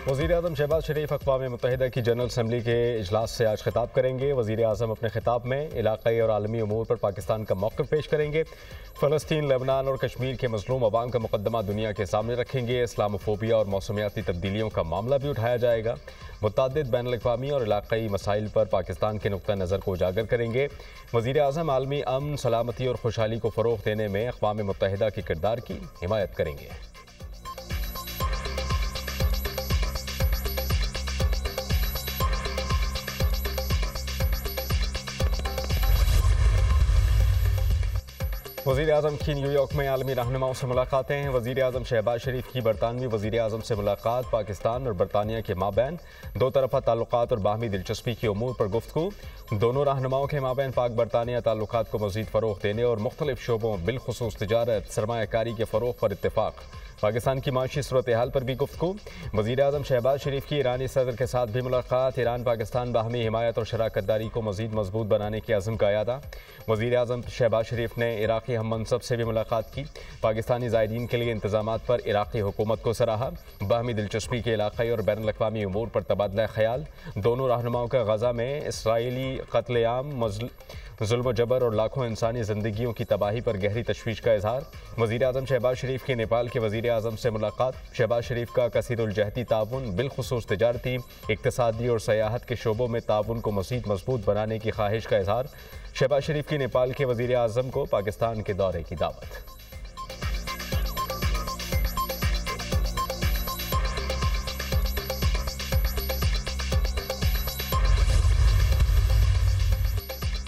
वज़ीर-ए-आज़म शहबाज शरीफ अक़वाम मुत्तहिदा की general assembly के इजलास से आज खिताब करेंगे। वज़ीर-ए-आज़म अपने खिताब में इलाक़ाई और आलमी उमूर पर पाकिस्तान का मौक़िफ़ पेश करेंगे। फ़लस्तीन, लेबनान और कश्मीर के मज़लूम अवाम का मुक़द्दमा दुनिया के सामने रखेंगे। इस्लामोफोबिया और मौसमियाती तब्दीलियों का मामला भी उठाया जाएगा। मुतअद्दिद बैनुल-अक़वामी और इलाक़ाई मसाइल पर पाकिस्तान के नुक़्ता नज़र को उजागर करेंगे। वज़ीर-ए-आज़म आलमी अमन, सलामती और खुशहाली को फ़रोग़ देने में अक़वाम मुत्तहिदा के किरदार की हिमायत करेंगे। वज़ीर-ए-आज़म की न्यूयॉर्क में आलमी रहनुमाओं से मुलाकातें हैं। वज़ीर-ए-आज़म शहबाज शरीफ की बरतानवी वज़ीर-ए-आज़म से मुलाकात। पाकिस्तान और बरतानिया के माबैन दो तरफ़ा ताल्लुकात और बाहमी दिलचस्पी की उमूर पर गुफ्तगू। दोनों रहनुमाओं के माबैन पाक बरतानिया ताल्लुकात को मज़ीद फ़रोग़ देने और मुख्तलिफ शोबों बिलख़ुसूस तिजारत, सरमायाकारी के फ़रोग़ पर इत्तेफ़ाक़। पाकिस्तान की माशी सूरत हाल पर भी गुफ्तगू। वज़ीर-ए-आज़म शहबाज शरीफ की ईरानी सदर के साथ भी मुलाकात। ईरान पाकिस्तान बाहमी हिमायत और शराकत दारी को मज़ीद मजबूत बनाने के अज़्म का यादा। वज़ीर-ए-आज़म शहबाज शरीफ ने इराक़ी हम मनसब से भी मुलाकात की। पाकिस्तानी ज़ायरीन के लिए इंतज़ामात पर इराक़ी हुकूमत को सराहा। बाहमी दिलचस्पी के इलाक़ाई और बैनुल-अक़वामी उमूर पर तबादला ख़याल। दोनों रहनुमाओं का गज़ा में इसराइली क़त्ल-ए-आम, ज़ुल्म जबर और लाखों इंसानी ज़िंदगियों की तबाही पर गहरी तशवीश का इज़हार। वज़ीर-ए-आज़म शहबाज शरीफ की नेपाल के वज़ीर-ए-आज़म से मुलाकात। शहबाज शरीफ का कसीरुल-जहती ताउन, बिलख़ुसूस तिजारती, इक़्तिसादी और सयाहत के शोबों में ताउन को मज़ीद मज़बूत बनाने की ख्वाहिश का इज़हार। शहबाज शरीफ की नेपाल के वज़ीर-ए-आज़म को पाकिस्तान के दौरे की दावत।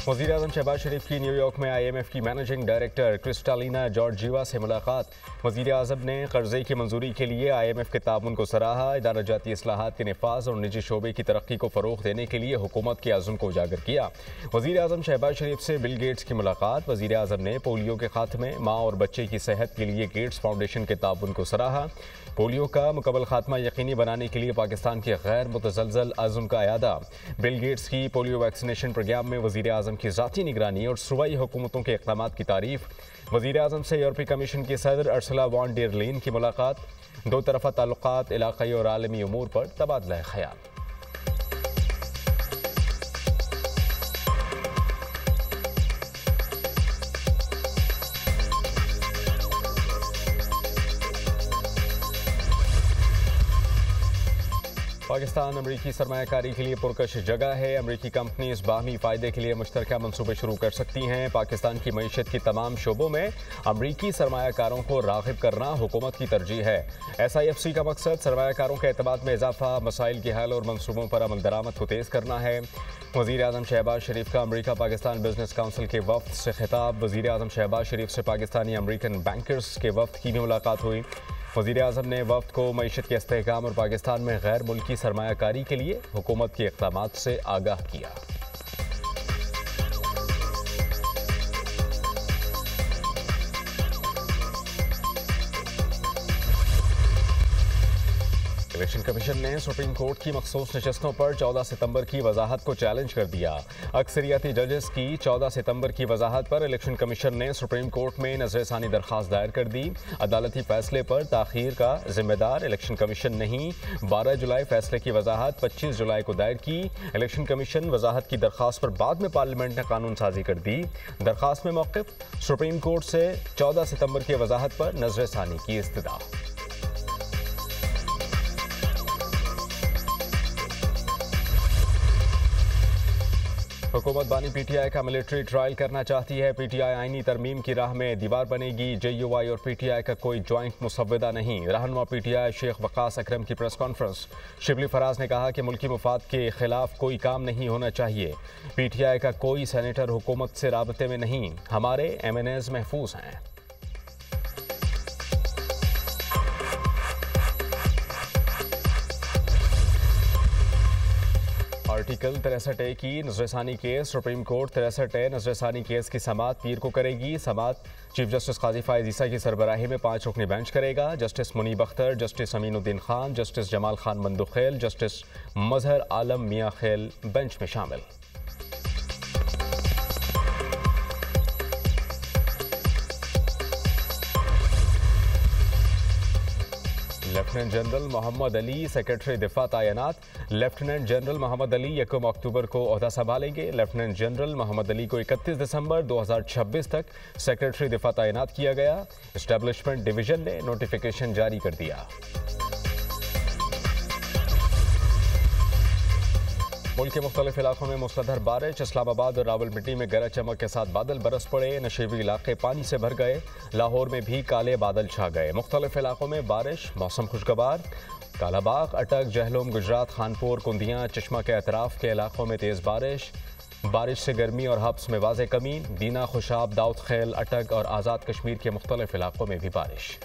वज़ीर-ए-आज़म शहबाज शरीफ की न्यूयॉर्क में IMF की मैनेजिंग डायरेक्टर क्रिस्टालिना जॉर्जिवा से मुलाकात। वज़ीर-ए-आज़म ने कर्ज़े की मंजूरी के लिए IMF के ताउन को सराहा। इदारा जाती इस्लाहात के नफाज और निजी शोबे की तरक्की को फ़रोग़ देने के लिए हुकूमत के अज़्म को उजागर किया। वज़ीर-ए-आज़म शहबाज शरीफ से बिल गेट्स की मुलाकात। वज़ीर-ए-आज़म ने पोलियो के खात्मे, माँ और बच्चे की सेहत के लिए गेट्स फाउंडेशन के ताउन को सराहा। पोलियो का मुकम्मल खात्मा यकीनी बनाने के लिए पाकिस्तान के गैर मुतज़लज़ल अज़्म का यादा। बिल गेट्स की पोलियो वैक्सीनेशन प्रोग्राम में वज़ीर-ए-आज़म की ज़ाती निगरानी और सूबाई हुकूमतों के इक़दामात की तारीफ़। वज़ीर-ए-आज़म से यूरोपीय कमीशन की सदर अर्सुला वॉन डेर लेyen की मुलाकात। दो तरफ़ा ताल्लुकात, इलाक़ाई और आलमी उमूर पर तबादला ख़याल। पाकिस्तान अमरीकी सरमायाकारी के लिए पुरकश जगह है। अमरीकी कंपनीज बाहमी फ़ायदे के लिए मुश्तरका मनसूबे शुरू कर सकती हैं। पाकिस्तान की मईशत की तमाम शोबों में अमरीकी सरमायाकारों को राग़िब करना हुकूमत की तरजीह है। SIFC का मकसद सरमायाकारों के एतमाद में इजाफा, मसाइल के हल और मनसूबों पर अमल दरामद को तेज़ करना है। वज़ीर-ए-आज़म शहबाज शरीफ का अमरीका पाकिस्तान बिजनेस काउंसिल के वफ़द से खिताब। वज़ीर-ए-आज़म शहबाज शरीफ से पाकिस्तानी अमरीकन बैंकर्स के वफ़द की भी मुलाकात हुई। वज़ीर-ए-आज़म ने वफ़द को मईशत के इस्तेहकाम और पाकिस्तान में गैर मुल्की सरमायाकारी के लिए हुकूमत के इक़दामात से आगाह किया। इलेक्शन कमीशन ने सुप्रीम कोर्ट की मखसूस नशस्तों पर 14 सितंबर की वजाहत को चैलेंज कर दिया। अक्सरियती जजेस की 14 सितंबर की वजाहत पर इलेक्शन कमीशन ने सुप्रीम कोर्ट में नज़रसानी दरख्वास्त दायर कर दी। अदालती फैसले पर ताख़ीर का जिम्मेदार इलेक्शन कमीशन नहीं। 12 जुलाई फैसले की वजाहत 25 जुलाई को दायर की। इलेक्शन कमीशन वजाहत की दरख्वास्त पर बाद में पार्लियामेंट ने कानून साजी कर दी। दरख्वास्त में मौक़िफ़ सुप्रीम कोर्ट से 14 सितंबर की वजाहत पर नज़रसानी की इस्तदा। हुकूमत बानी PTI का मिलिट्री ट्रायल करना चाहती है। PTI आईनी तरमीम की राह में दीवार बनेगी। JUI और PTI का कोई जॉइंट मुसव्वदा नहीं। रहनुमा PTI शेख वक़ास अकरम की प्रेस कॉन्फ्रेंस। शिबली फराज ने कहा कि मुल्की मुफाद के खिलाफ कोई काम नहीं होना चाहिए। PTI का कोई सेनेटर हुकूमत से राबते में नहीं। हमारे MNAs महफूज हैं। आर्टिकल 63A की नज़रसानी केस। सुप्रीम कोर्ट 63A नज़रसानी केस की समाअत पीर को करेगी। समाअत चीफ जस्टिस काजी फायज़ ईसा की सरबराही में 5 रुकनी बेंच करेगा। Justice Munib Akhtar, justice Aminuddin Khan, justice Jamal Khan Mandokhail, justice Mazhar Alam Miankhel bench में शामिल। Lieutenant general Mohammad Ali secretary दिफा तैनात। लेफ्टिनेंट जनरल मोहम्मद अली 1 अक्टूबर को ओहदा संभालेंगे। लेफ्टिनेंट जनरल मोहम्मद अली को 31 दिसंबर 2026 तक सेक्रेटरी दिफा तैनात किया गया। एस्टेब्लिशमेंट डिवीजन ने नोटिफिकेशन जारी कर दिया। मुल्क के मुख्तलिफ इलाकों में मूसलाधार बारिश। इस्लामाबाद और रावलपिंडी में गरज चमक के साथ बादल बरस पड़े। नशीबी इलाके पानी से भर गए। लाहौर में भी काले बादल छा गए। मुख्तलिफ इलाकों में बारिश, मौसम खुशगवार। कालाबाग, अटक, जहलुम, गुजरात, खानपुर, कुंदियाँ, चश्मा के अतराफ के इलाकों में तेज़ बारिश से गर्मी और हब्स में वाज़े कमी। दीना, खुशाब, दाऊद खेल, अटक और आज़ाद कश्मीर के मुख्तलिफ इलाकों में भी बारिश।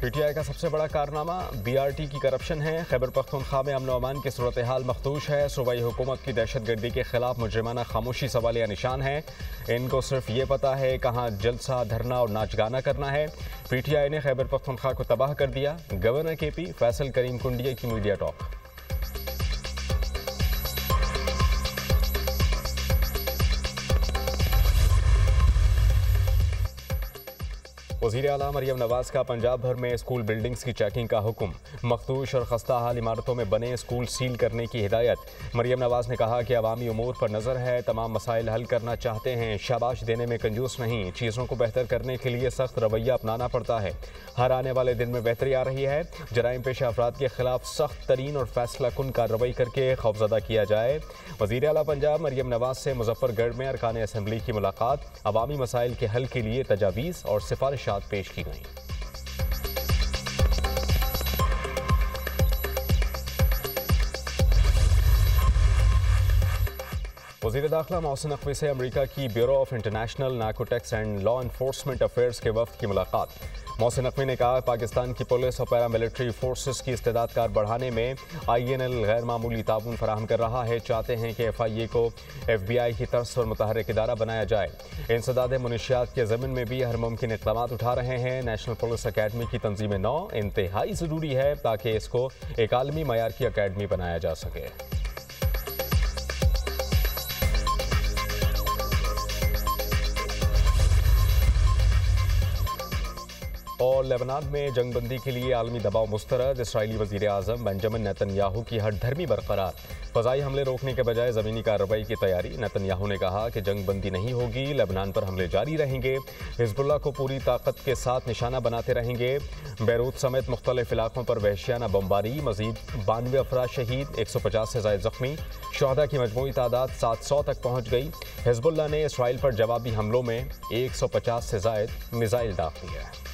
पीटीआई का सबसे बड़ा कारनामा बीआरटी की करप्शन है। खैबर पख्तूनख्वा में अमन अमान की सूरत हाल मखदूश है। सूबाई हुकूमत की दहशतगर्दी के खिलाफ मुजरिमाना खामोशी सवालिया निशान है। इनको सिर्फ ये पता है कहाँ जलसा, धरना और नाच गाना करना है। पीटीआई ने खैबर पख्तूनख्वा को तबाह कर दिया। गवर्नर केपी फैसल करीम कुंडिया की मीडिया टॉक। वज़ीर आला मरियम नवाज का पंजाब भर में स्कूल बिल्डिंग्स की चेकिंग का हुक्म। मखदूश और खस्ता हाल इमारतों में बने स्कूल सील करने की हिदायत। मरियम नवाज ने कहा कि अवामी उमूर पर नज़र है, तमाम मसाइल हल करना चाहते हैं, शाबाश देने में कंजूस नहीं। चीज़ों को बेहतर करने के लिए सख्त रवैया अपनाना पड़ता है। हर आने वाले दिन में बेहतरी आ रही है। जराइम पेशा अफराद के खिलाफ सख्त तरीन और फैसला कुन कार्रवाई करके खौफजदा किया जाए। वज़ीर आला पंजाब मरियम नवाज से मुजफ्फरगढ़ में अरकान असम्बली की मुलाकात। अवामी मसाइल के हल के लिए तजावीज़ और सिफारिशात पेश की गई। वज़ीर दाखिला मोहसिन नकवी से अमरीका की bureau of international narcotics and law enforcement affairs के वफ्द की मुलाकात। मोहसिन नकवी ने कहा पाकिस्तान की पुलिस और पैरामिलिट्री फोर्सेस की इस्तेदादकार बढ़ाने में INL गैर मामूली ताउन फराहम कर रहा है। चाहते हैं कि FIA को FBI की तर्ज पर मुतहर्रिक इदारा बनाया जाए। इंसदाद मुनशियात के ज़मीन में भी हर मुमकिन इक़दामात उठा रहे हैं। नेशनल पुलिस अकेडमी की तंजीम नौ इंतहाई ज़रूरी है ताकि इसको एक आलमी मयार की अकेडमी बनाया जा सके। और लेबनान में जंगबंदी के लिए आलमी दबाव मुस्तरद। इसराइली वज़ीर आज़म बेंजामिन नेतन्याहू की हठधर्मी बरकरार। फ़ज़ाई हमले रोकने के बजाय ज़मीनी कार्रवाई की तैयारी। नेतन्याहू ने कहा कि जंगबंदी नहीं होगी, लेबनान पर हमले जारी रहेंगे। हिज़्बुल्लाह को पूरी ताकत के साथ निशाना बनाते रहेंगे। बैरूत समेत मुख्तलिफ इलाकों पर वहशियाना बमबारी। मज़ीद 92 अफराद शहीद, 150 से ज़ायद ज़ख्मी। शुहदा की मजमूई तादाद 700 तक पहुँच गई। हिज़्बुल्लाह ने इसराइल पर जवाबी हमलों में 150 से ज़ायद मिसाइल दाग दिए।